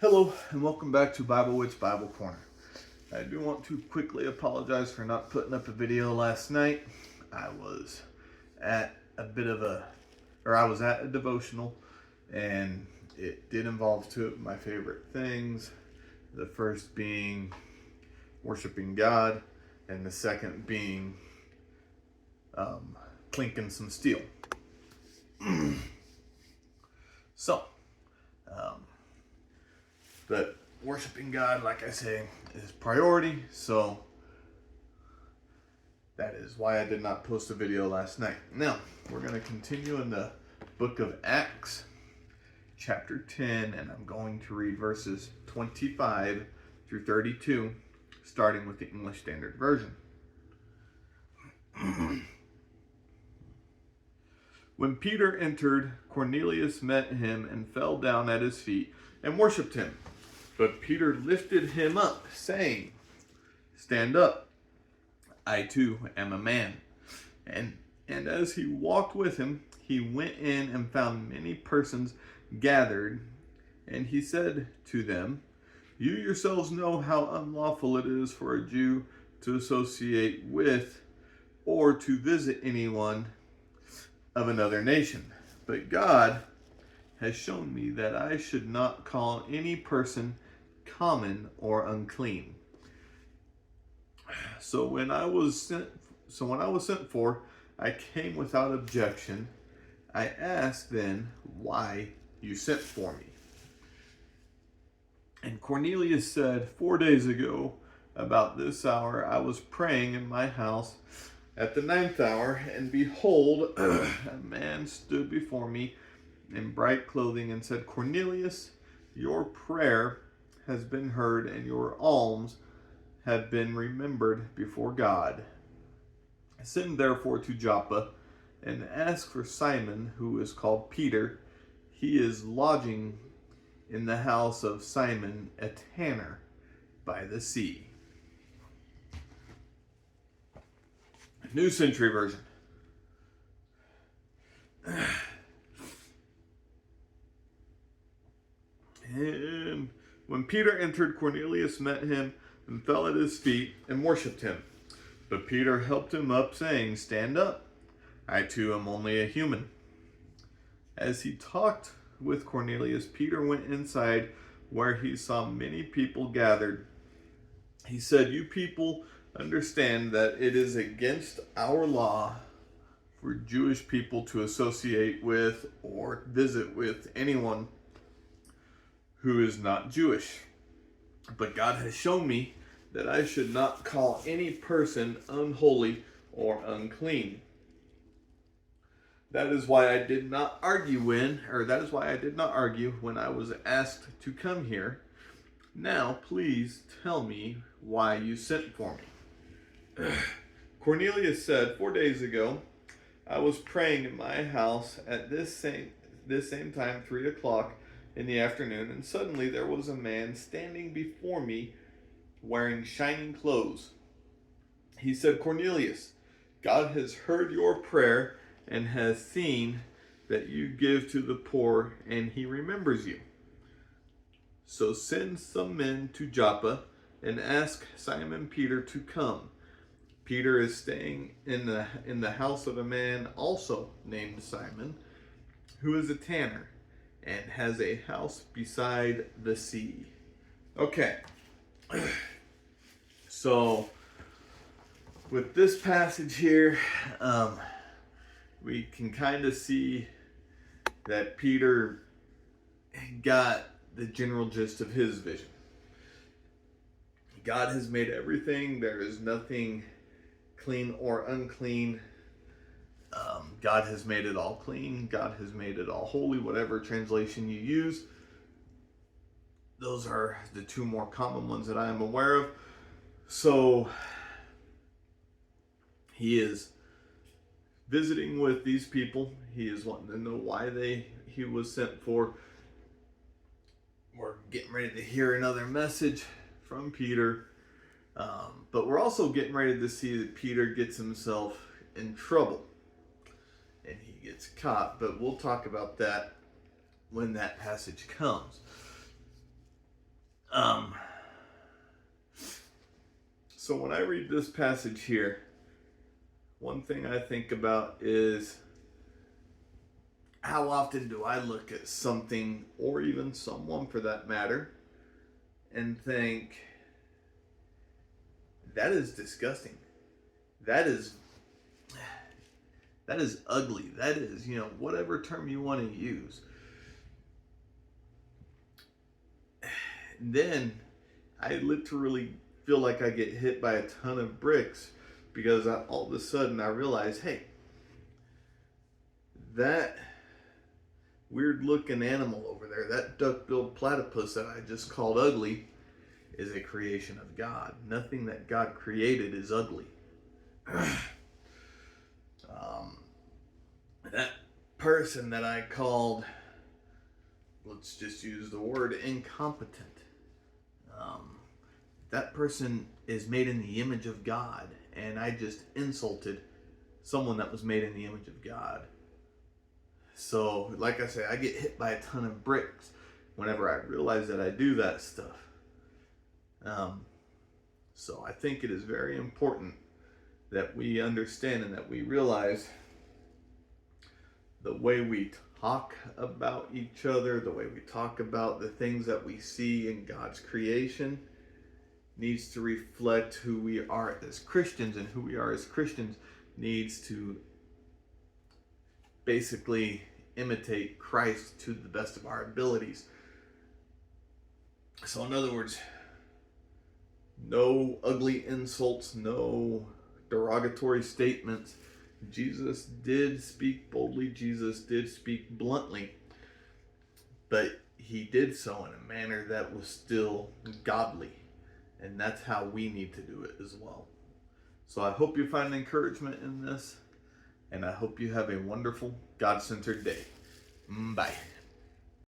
Hello and welcome back to Bible Witch Bible Corner. I do want to quickly apologize for not putting up a video last night. I was at a devotional, and it did involve two of my favorite things. The first being worshiping God, and the second being clinking some steel. But worshiping God, like I say, is priority, so that is why I did not post a video last night. Now, we're going to continue in the book of Acts, chapter 10, and I'm going to read verses 25 through 32, starting with the English Standard Version. When Peter entered, Cornelius met him and fell down at his feet and worshipped him. But Peter lifted him up, saying, "Stand up, I too am a man." And as he walked with him, he went in and found many persons gathered. And he said to them, "You yourselves know how unlawful it is for a Jew to associate with or to visit anyone of another nation. But God has shown me that I should not call any person common or unclean. So when I was sent for, I came without objection. I asked then why you sent for me. And Cornelius said, 4 days ago, about this hour, I was praying in my house at the 9th hour, and behold, a man stood before me in bright clothing and said, Cornelius, your prayer has been heard, and your alms have been remembered before God. Send therefore to Joppa, and ask for Simon, who is called Peter. He is lodging in the house of Simon, a tanner, by the sea. New Century Version. And when Peter entered, Cornelius met him and fell at his feet and worshipped him. But Peter helped him up, saying, "Stand up, I too am only a human." As he talked with Cornelius, Peter went inside where he saw many people gathered. He said, "You people understand that it is against our law for Jewish people to associate with or visit with anyone who is not Jewish. But God has shown me that I should not call any person unholy or unclean. That is why I did not argue when I was asked to come here. Now, please tell me why you sent for me." Cornelius said, 4 days ago, I was praying in my house at this same time, 3 o'clock in the afternoon, and suddenly there was a man standing before me wearing shining clothes. He said, "Cornelius, God has heard your prayer and has seen that you give to the poor, and he remembers you. So send some men to Joppa and ask Simon Peter to come. Peter is staying in the house of a man also named Simon, who is a tanner and has a house beside the sea." Okay. So with this passage here, we can kind of see that Peter got the general gist of his vision. God has made everything. There is nothing clean or unclean. God has made it all clean. God has made it all holy, whatever translation you use. Those are the two more common ones that I am aware of. So he is visiting with these people. He is wanting to know why he was sent for. We're getting ready to hear another message from Peter. But we're also getting ready to see that Peter gets himself in trouble. And he gets caught. But we'll talk about that when that passage comes. Um, so when I read this passage here, one thing I think about is how often do I look at something, or even someone for that matter, and think, that is disgusting. That is ugly. That is, whatever term you want to use. Then I literally feel like I get hit by a ton of bricks because all of a sudden I realize, hey, that weird looking animal over there, that duck-billed platypus that I just called ugly, is a creation of God. Nothing that God created is ugly. That person that I called, let's just use the word incompetent. That person is made in the image of God, and I just insulted someone that was made in the image of God. So, like I say, I get hit by a ton of bricks whenever I realize that I do that stuff. So I think it is very important that we understand and that we realize the way we talk about each other, the way we talk about the things that we see in God's creation, needs to reflect who we are as Christians, and who we are as Christians needs to basically imitate Christ to the best of our abilities. So in other words, no ugly insults, no derogatory statements. Jesus did speak boldly, Jesus did speak bluntly, but he did so in a manner that was still godly. And that's how we need to do it as well. So I hope you find encouragement in this, and I hope you have a wonderful, God-centered day. Bye.